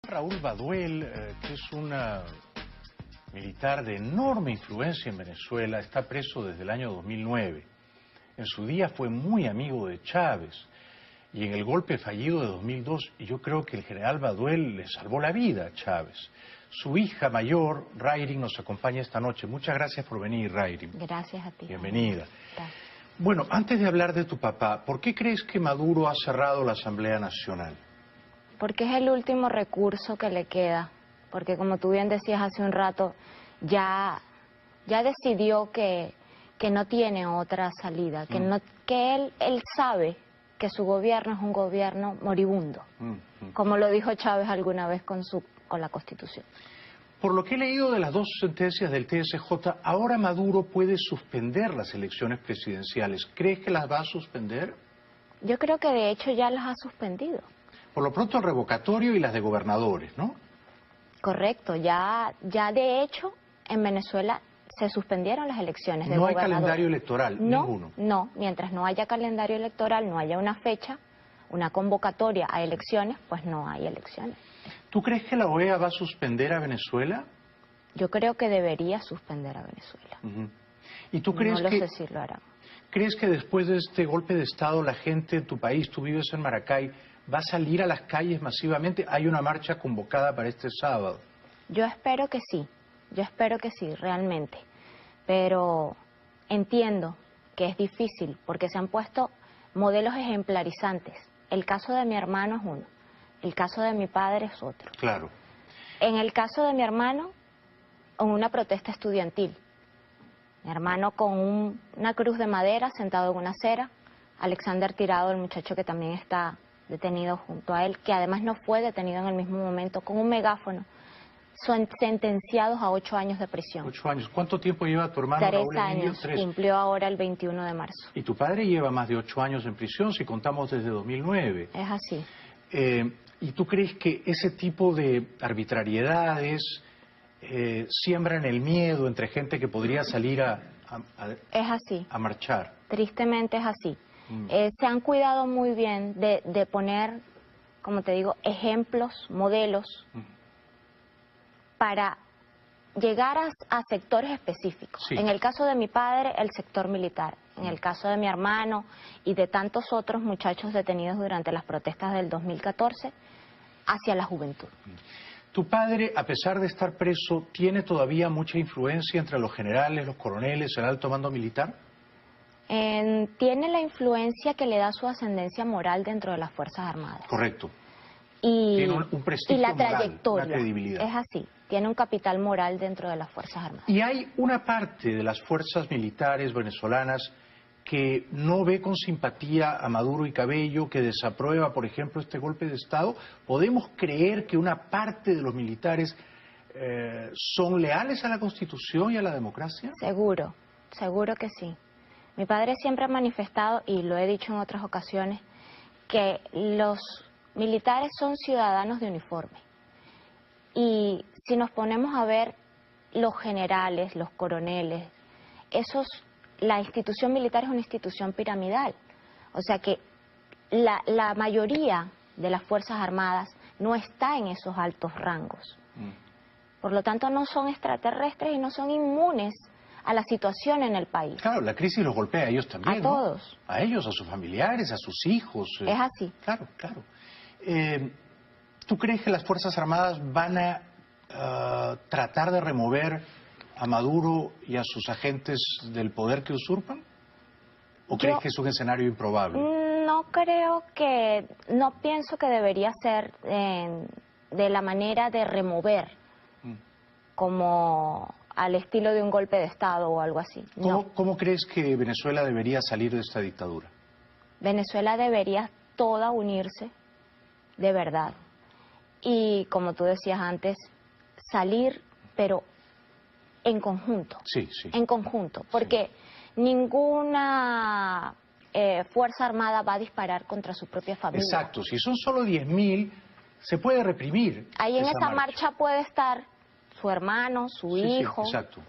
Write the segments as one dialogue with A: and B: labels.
A: Raúl Baduel, que es un militar de enorme influencia en Venezuela, está preso desde el año 2009. En su día fue muy amigo de Chávez y en el golpe fallido de 2002, y yo creo que el general Baduel le salvó la vida a Chávez. Su hija mayor, Rairin, nos acompaña esta noche. Muchas gracias por venir, Rairin.
B: Gracias a ti.
A: Bienvenida.
B: Gracias.
A: Bueno, antes de hablar de tu papá, ¿por qué crees que Maduro ha cerrado la Asamblea Nacional?
B: Porque es el último recurso que le queda. Porque como tú bien decías hace un rato, ya decidió que no tiene otra salida, que él sabe que su gobierno es un gobierno moribundo, como lo dijo Chávez alguna vez con la Constitución.
A: Por lo que he leído de las dos sentencias del TSJ, ahora Maduro puede suspender las elecciones presidenciales. ¿Crees que las va a suspender?
B: Yo creo que de hecho ya las ha suspendido.
A: Por lo pronto el revocatorio y las de gobernadores, ¿no?
B: Correcto, ya de hecho en Venezuela se suspendieron las elecciones de
A: gobernadores. No hay calendario electoral, ninguno.
B: No, mientras no haya calendario electoral, no haya una fecha, una convocatoria a elecciones, pues no hay elecciones.
A: ¿Tú crees que la OEA va a suspender a Venezuela?
B: Yo creo que debería suspender a Venezuela.
A: ¿Y tú crees
B: no lo sé si lo harán.
A: ¿Crees que después de este golpe de Estado la gente de tu país, tú vives en Maracay, va a salir a las calles masivamente? Hay una marcha convocada para este sábado.
B: Yo espero que sí, realmente. Pero entiendo que es difícil porque se han puesto modelos ejemplarizantes. El caso de mi hermano es uno, el caso de mi padre es otro.
A: Claro.
B: En el caso de mi hermano, en una protesta estudiantil, mi hermano con una cruz de madera sentado en una acera, Alexander Tirado, el muchacho que también está detenido junto a él, que además no fue detenido en el mismo momento, con un megáfono, son sentenciados a 8 años de prisión.
A: 8 años. ¿Cuánto tiempo lleva tu hermano Raúl Emilio?
B: 3 años, cumplió ahora el 21 de marzo.
A: Y tu padre lleva más de 8 años en prisión, si contamos desde 2009.
B: Es así.
A: ¿Y tú crees que ese tipo de arbitrariedades siembran el miedo entre gente que podría salir
B: es así.
A: A marchar?
B: Tristemente es así. Se han cuidado muy bien de poner, como te digo, ejemplos, modelos, para llegar a sectores específicos.
A: Sí.
B: En el caso de mi padre, el sector militar. En el caso de mi hermano y de tantos otros muchachos detenidos durante las protestas del 2014, hacia la juventud.
A: ¿Tu padre, a pesar de estar preso, tiene todavía mucha influencia entre los generales, los coroneles, el alto mando militar?
B: Tiene la influencia que le da su ascendencia moral dentro de las Fuerzas Armadas.
A: Correcto.
B: Y,
A: tiene un prestigio
B: y la
A: moral,
B: trayectoria,
A: una credibilidad.
B: Es así, tiene un capital moral dentro de las Fuerzas Armadas.
A: Y hay una parte de las fuerzas militares venezolanas que no ve con simpatía a Maduro y Cabello, que desaprueba, por ejemplo, este golpe de Estado. ¿Podemos creer que una parte de los militares son leales a la Constitución y a la democracia?
B: Seguro, seguro que sí. Mi padre siempre ha manifestado, y lo he dicho en otras ocasiones, que los militares son ciudadanos de uniforme. Y si nos ponemos a ver los generales, los coroneles, la institución militar es una institución piramidal. O sea que la mayoría de las Fuerzas Armadas no está en esos altos rangos. Por lo tanto, no son extraterrestres y no son inmunes a la situación en el país.
A: Claro, la crisis los golpea a ellos también,
B: A todos.
A: A ellos, a sus familiares, a sus hijos.
B: Es así.
A: Claro, claro. ¿Tú crees que las Fuerzas Armadas van a tratar de remover a Maduro y a sus agentes del poder que usurpan? ¿O crees que es un escenario improbable?
B: No pienso que debería ser de la manera de remover, como al estilo de un golpe de Estado o algo así.
A: ¿Cómo crees que Venezuela debería salir de esta dictadura?
B: Venezuela debería toda unirse, de verdad. Y como tú decías antes, salir, pero en conjunto.
A: Sí, sí.
B: En conjunto, porque ninguna Fuerza Armada va a disparar contra su propia familia.
A: Exacto, si son solo 10.000, se puede reprimir.
B: Ahí en esa marcha puede estar su hermano, su hijo.
A: Sí, exacto.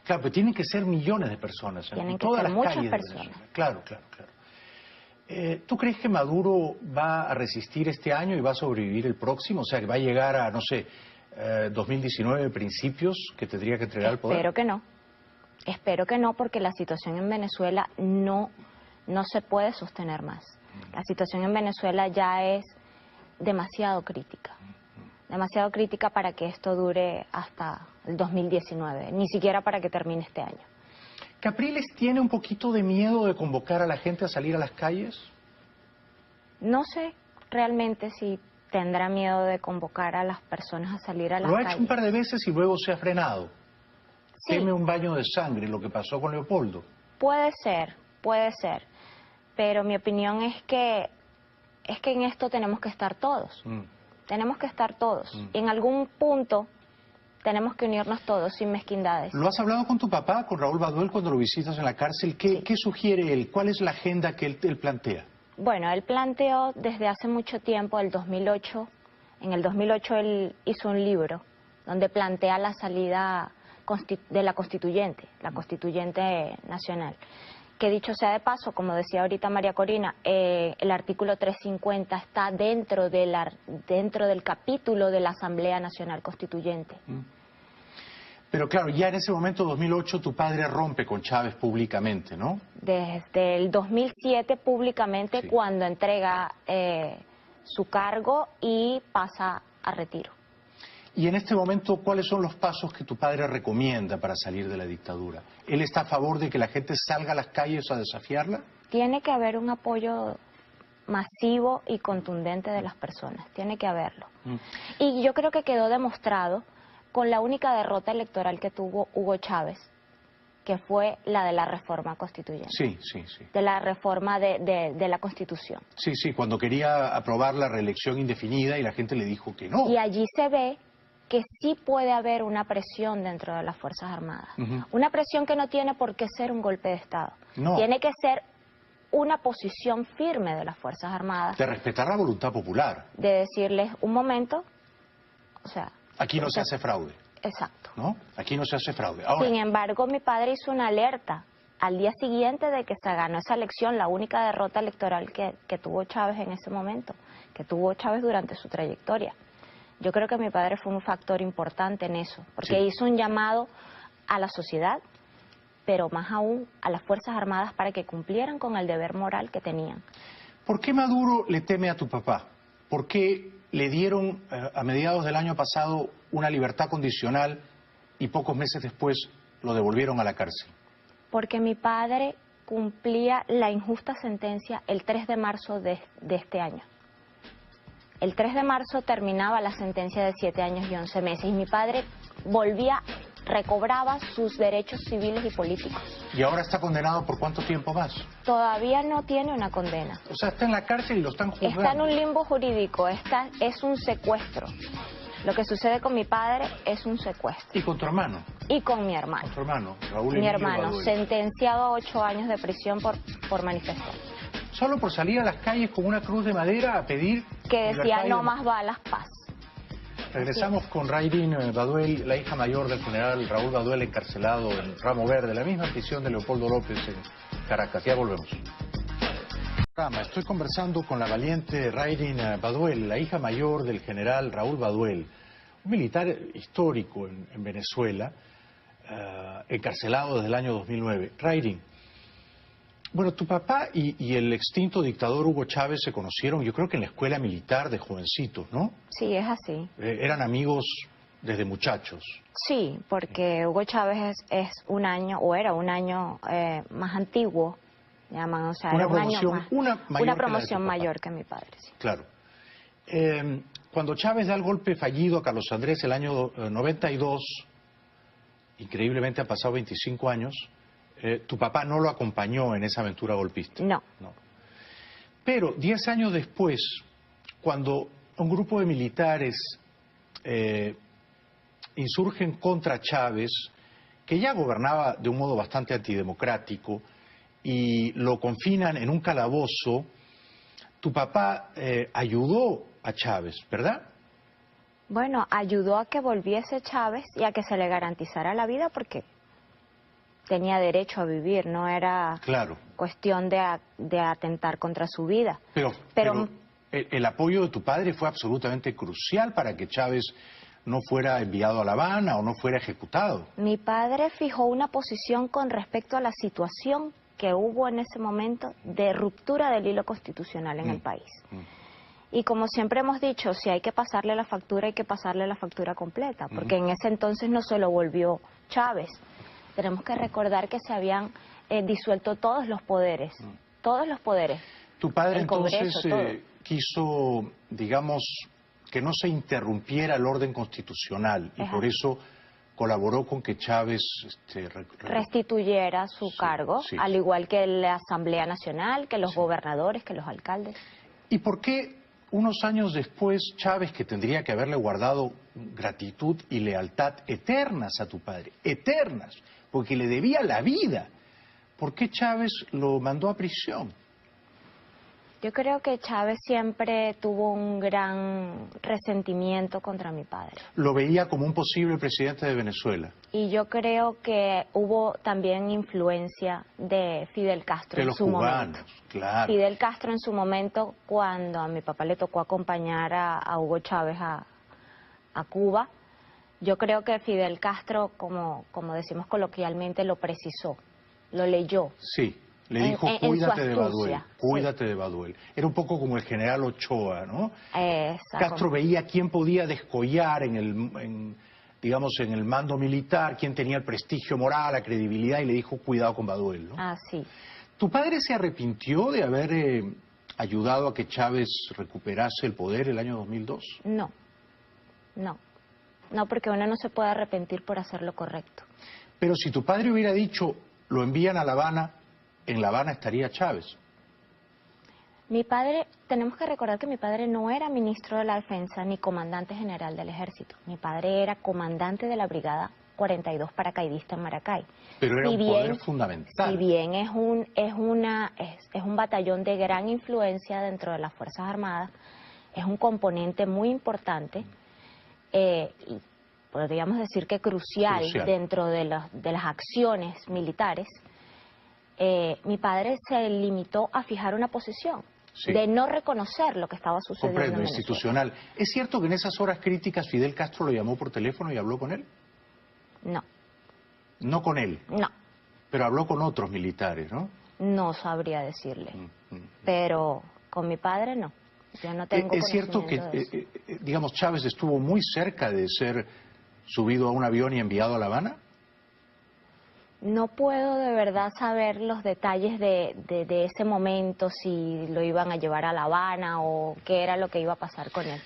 A: Claro, pero tienen que ser millones de personas.
B: Tienen
A: en
B: que
A: todas
B: ser
A: las
B: muchas
A: calles
B: personas.
A: De Venezuela. Claro, claro, claro. ¿Tú crees que Maduro va a resistir este año y va a sobrevivir el próximo? O sea, que va a llegar a, no sé, 2019 principios, que tendría que entregar el poder.
B: Espero que no. Espero que no, porque la situación en Venezuela no se puede sostener más. La situación en Venezuela ya es demasiado crítica. Demasiado crítica para que esto dure hasta el 2019, ni siquiera para que termine este año.
A: ¿Capriles tiene un poquito de miedo de convocar a la gente a salir a las calles?
B: No sé realmente si tendrá miedo de convocar a las personas a salir a las
A: Lo ha
B: calles.
A: hecho un par de veces y luego se ha frenado.
B: Sí.
A: Teme un baño de sangre, lo que pasó con Leopoldo.
B: Puede ser, pero mi opinión es que en esto tenemos que estar todos. Tenemos que estar todos. En algún punto tenemos que unirnos todos sin mezquindades.
A: ¿Lo has hablado con tu papá, con Raúl Baduel, cuando lo visitas en la cárcel?
B: Sí.
A: ¿Qué sugiere él? ¿Cuál es la agenda que él plantea?
B: Bueno, él planteó desde hace mucho tiempo, el 2008, en el 2008 él hizo un libro donde plantea la salida de la constituyente nacional. Que dicho sea de paso, como decía ahorita María Corina, el artículo 350 está dentro del capítulo de la Asamblea Nacional Constituyente.
A: Pero claro, ya en ese momento, 2008, tu padre rompe con Chávez públicamente, ¿no?
B: Desde el 2007 públicamente,
A: Sí.
B: Cuando entrega su cargo y pasa a retiro.
A: Y en este momento, ¿cuáles son los pasos que tu padre recomienda para salir de la dictadura? ¿Él está a favor de que la gente salga a las calles a desafiarla?
B: Tiene que haber un apoyo masivo y contundente de las personas, tiene que haberlo. Y yo creo que quedó demostrado con la única derrota electoral que tuvo Hugo Chávez, que fue la de la reforma constituyente.
A: Sí.
B: De la reforma de la Constitución.
A: Sí, cuando quería aprobar la reelección indefinida y la gente le dijo que no.
B: Y allí se ve que sí puede haber una presión dentro de las Fuerzas Armadas. Una presión que no tiene por qué ser un golpe de Estado.
A: No.
B: Tiene que ser una posición firme de las Fuerzas Armadas.
A: De respetar la voluntad popular.
B: De decirles, un momento, o sea...
A: Aquí no se hace fraude.
B: Exacto.
A: ¿No? Aquí no se hace fraude. Ahora,
B: Sin embargo, mi padre hizo una alerta al día siguiente de que se ganó esa elección, la única derrota electoral que tuvo Chávez en ese momento, que tuvo Chávez durante su trayectoria. Yo creo que mi padre fue un factor importante en eso, porque
A: sí.
B: hizo un llamado a la sociedad, pero más aún a las Fuerzas Armadas para que cumplieran con el deber moral que tenían.
A: ¿Por qué Maduro le teme a tu papá? ¿Por qué le dieron a mediados del año pasado una libertad condicional y pocos meses después lo devolvieron a la cárcel?
B: Porque mi padre cumplía la injusta sentencia el 3 de marzo de este año. El 3 de marzo terminaba la sentencia de 7 años y 11 meses y mi padre recobraba sus derechos civiles y políticos.
A: ¿Y ahora está condenado por cuánto tiempo más?
B: Todavía no tiene una condena.
A: O sea, está en la cárcel y lo están juzgando.
B: Está en un limbo jurídico, es un secuestro. Lo que sucede con mi padre es un secuestro.
A: ¿Y con tu hermano?
B: Y con mi hermano.
A: Con tu hermano, Raúl
B: Mi
A: Emilio
B: hermano,
A: Baduel.
B: sentenciado a 8 años de prisión por manifestar.
A: Solo por salir a las calles con una cruz de madera a pedir...
B: Que decía,
A: libertad y
B: no más balas, paz.
A: Regresamos con Rairin Baduel, la hija mayor del general Raúl Baduel, encarcelado en Ramo Verde, la misma prisión de Leopoldo López en Caracas. Ya volvemos. Estoy conversando con la valiente Rairin Baduel, la hija mayor del general Raúl Baduel, un militar histórico en Venezuela, encarcelado desde el año 2009. Rairin, bueno, tu papá y el extinto dictador Hugo Chávez se conocieron, yo creo que en la escuela militar de jovencitos, ¿no?
B: Sí, es así.
A: Eran amigos desde muchachos.
B: Sí, porque Hugo Chávez es un año, o era un año más antiguo, llaman, o sea,
A: Una
B: era un
A: promoción,
B: año más,
A: una mayor
B: una
A: que la de
B: promoción
A: tu papá.
B: mayor que mi padre, sí.
A: Claro. Cuando Chávez da el golpe fallido a Carlos Andrés el año 92, increíblemente han pasado 25 años, tu papá no lo acompañó en esa aventura golpista.
B: No.
A: Pero 10 años después, cuando un grupo de militares insurgen contra Chávez, que ya gobernaba de un modo bastante antidemocrático, y lo confinan en un calabozo, tu papá ayudó a Chávez, ¿verdad?
B: Bueno, ayudó a que volviese Chávez y a que se le garantizara la vida porque tenía derecho a vivir, no era
A: Claro.
B: cuestión de atentar contra su vida.
A: Pero el apoyo de tu padre fue absolutamente crucial para que Chávez no fuera enviado a La Habana o no fuera ejecutado.
B: Mi padre fijó una posición con respecto a la situación que hubo en ese momento de ruptura del hilo constitucional en el país. Y como siempre hemos dicho, si hay que pasarle la factura, hay que pasarle la factura completa, porque en ese entonces no se lo volvió Chávez. Tenemos que recordar que se habían disuelto todos los poderes, todos los poderes.
A: Tu padre
B: el
A: entonces
B: Congreso,
A: quiso, digamos, que no se interrumpiera el orden constitucional y por eso colaboró con que Chávez
B: restituyera su cargo, al igual que la Asamblea Nacional, que los gobernadores, que los alcaldes.
A: ¿Y por qué unos años después Chávez, que tendría que haberle guardado gratitud y lealtad eternas a tu padre, eternas, porque le debía la vida, por qué Chávez lo mandó a prisión?
B: Yo creo que Chávez siempre tuvo un gran resentimiento contra mi padre.
A: Lo veía como un posible presidente de Venezuela.
B: Y yo creo que hubo también influencia de Fidel Castro en su momento.
A: Claro.
B: Fidel Castro en su momento, cuando a mi papá le tocó acompañar a Hugo Chávez a Cuba, yo creo que Fidel Castro, como decimos coloquialmente, lo precisó, lo leyó.
A: Sí. Le dijo, cuídate de Baduel, cuídate
B: sí.
A: de Baduel. Era un poco como el general Ochoa, ¿no? Castro
B: Como...
A: veía quién podía descollar en el mando militar, quién tenía el prestigio moral, la credibilidad, y le dijo, cuidado con Baduel, ¿no?
B: Sí.
A: ¿Tu padre se arrepintió de haber ayudado a que Chávez recuperase el poder el año 2002?
B: No, porque uno no se puede arrepentir por hacer lo correcto.
A: Pero si tu padre hubiera dicho, lo envían a La Habana, en La Habana estaría Chávez.
B: Mi padre, tenemos que recordar que mi padre no era ministro de la Defensa ni comandante general del Ejército. Mi padre era comandante de la Brigada 42 paracaidista en Maracay.
A: Pero era un poder fundamental.
B: Si bien es un batallón de gran influencia dentro de las Fuerzas Armadas, es un componente muy importante, y podríamos decir que crucial dentro de las acciones militares. Mi padre se limitó a fijar una posición de no reconocer lo que estaba sucediendo en Venezuela.
A: Institucional. ¿Es cierto que en esas horas críticas Fidel Castro lo llamó por teléfono y habló con él?
B: No.
A: ¿No con él?
B: No.
A: Pero habló con otros militares, ¿no?
B: No sabría decirle. Pero con mi padre no. Yo no tengo
A: ¿Es cierto que, digamos, Chávez estuvo muy cerca de ser subido a un avión y enviado a La Habana?
B: No puedo de verdad saber los detalles de ese momento, si lo iban a llevar a La Habana o qué era lo que iba a pasar con él.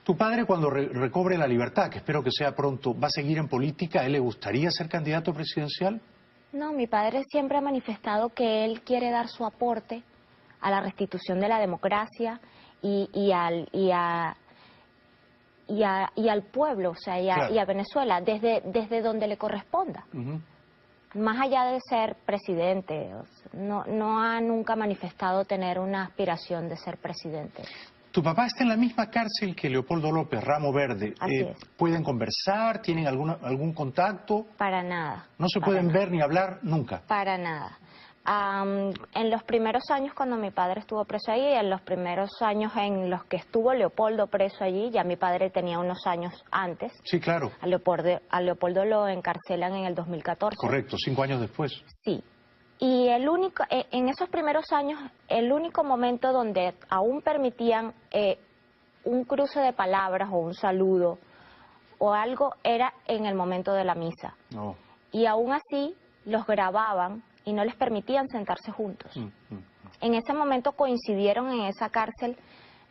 A: ¿Tu padre, cuando recobre la libertad, que espero que sea pronto, va a seguir en política? ¿A él le gustaría ser candidato presidencial?
B: No, mi padre siempre ha manifestado que él quiere dar su aporte a la restitución de la democracia y al pueblo, o sea, y a Venezuela, desde donde le corresponda. Más allá de ser presidente, no ha nunca manifestado tener una aspiración de ser presidente.
A: Tu papá está en la misma cárcel que Leopoldo López, Ramo Verde.
B: Así es.
A: ¿Pueden conversar? ¿Tienen algún contacto?
B: Para nada.
A: ¿No se pueden ver ni hablar nunca?
B: Para nada. En los primeros años cuando mi padre estuvo preso allí, en los primeros años en los que estuvo Leopoldo preso allí, ya mi padre tenía unos años antes.
A: Sí, claro.
B: A Leopoldo lo encarcelan en el 2014.
A: Correcto, 5 años después.
B: Sí. Y en esos primeros años, el único momento donde aún permitían un cruce de palabras o un saludo o algo era en el momento de la misa.
A: Oh.
B: Y aún así los grababan y no les permitían sentarse juntos. En ese momento coincidieron en esa cárcel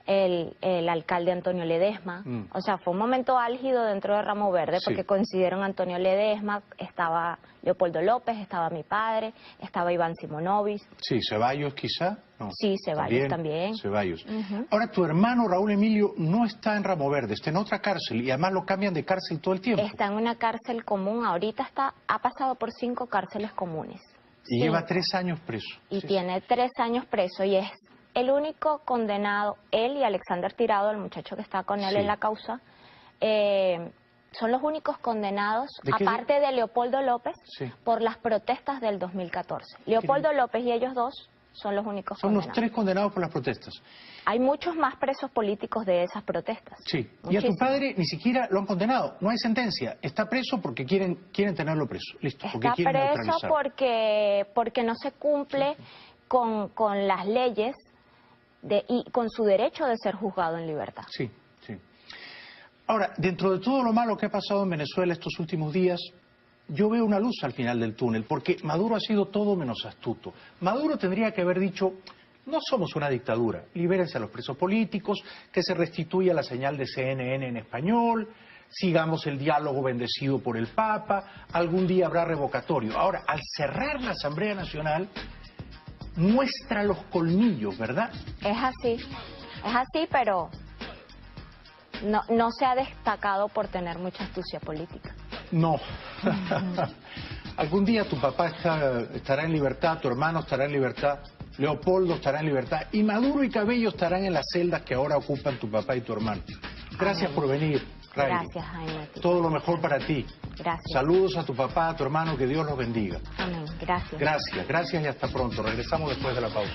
B: el alcalde Antonio Ledesma. O sea, fue un momento álgido dentro de Ramo Verde porque coincidieron Antonio Ledesma, estaba Leopoldo López, estaba mi padre, estaba Iván Simonovic.
A: Sí, Ceballos quizá. No.
B: Sí, Ceballos también.
A: Ceballos. Ahora, tu hermano Raúl Emilio no está en Ramo Verde, está en otra cárcel y además lo cambian de cárcel todo el tiempo.
B: Está en una cárcel común, ahorita ha pasado por 5 cárceles comunes.
A: Y lleva 3 años preso.
B: Y tiene 3 años preso y es el único condenado, él y Alexander Tirado, el muchacho que está con él en la causa, Son los únicos condenados,
A: ¿De qué?
B: aparte de Leopoldo López,
A: Sí.
B: por las protestas del 2014. Leopoldo López y ellos dos son los únicos
A: Son
B: condenados.
A: los 3 condenados por las protestas.
B: Hay muchos más presos políticos de esas protestas.
A: Sí. Y a tu
B: Muchísimos.
A: padre ni siquiera lo han condenado. No hay sentencia. Está preso porque quieren tenerlo preso. Listo. Porque
B: Está
A: quieren
B: preso
A: neutralizarlo.
B: porque no se cumple con las leyes y con su derecho de ser juzgado en libertad.
A: Sí, sí. Ahora, dentro de todo lo malo que ha pasado en Venezuela estos últimos días, yo veo una luz al final del túnel, porque Maduro ha sido todo menos astuto. Maduro tendría que haber dicho: no somos una dictadura, libérense a los presos políticos, que se restituya la señal de CNN en español, sigamos el diálogo bendecido por el Papa, algún día habrá revocatorio. Ahora, al cerrar la Asamblea Nacional, muestra los colmillos, ¿verdad?
B: Es así, pero no se ha destacado por tener mucha astucia política.
A: No. Algún día tu papá estará en libertad, tu hermano estará en libertad, Leopoldo estará en libertad y Maduro y Cabello estarán en las celdas que ahora ocupan tu papá y tu hermano. Gracias por venir, Rayli.
B: Gracias, Jaime.
A: Todo lo mejor para ti.
B: Gracias.
A: Saludos a tu papá, a tu hermano, que Dios los bendiga.
B: Amén. Gracias.
A: Gracias y hasta pronto. Regresamos después de la pausa.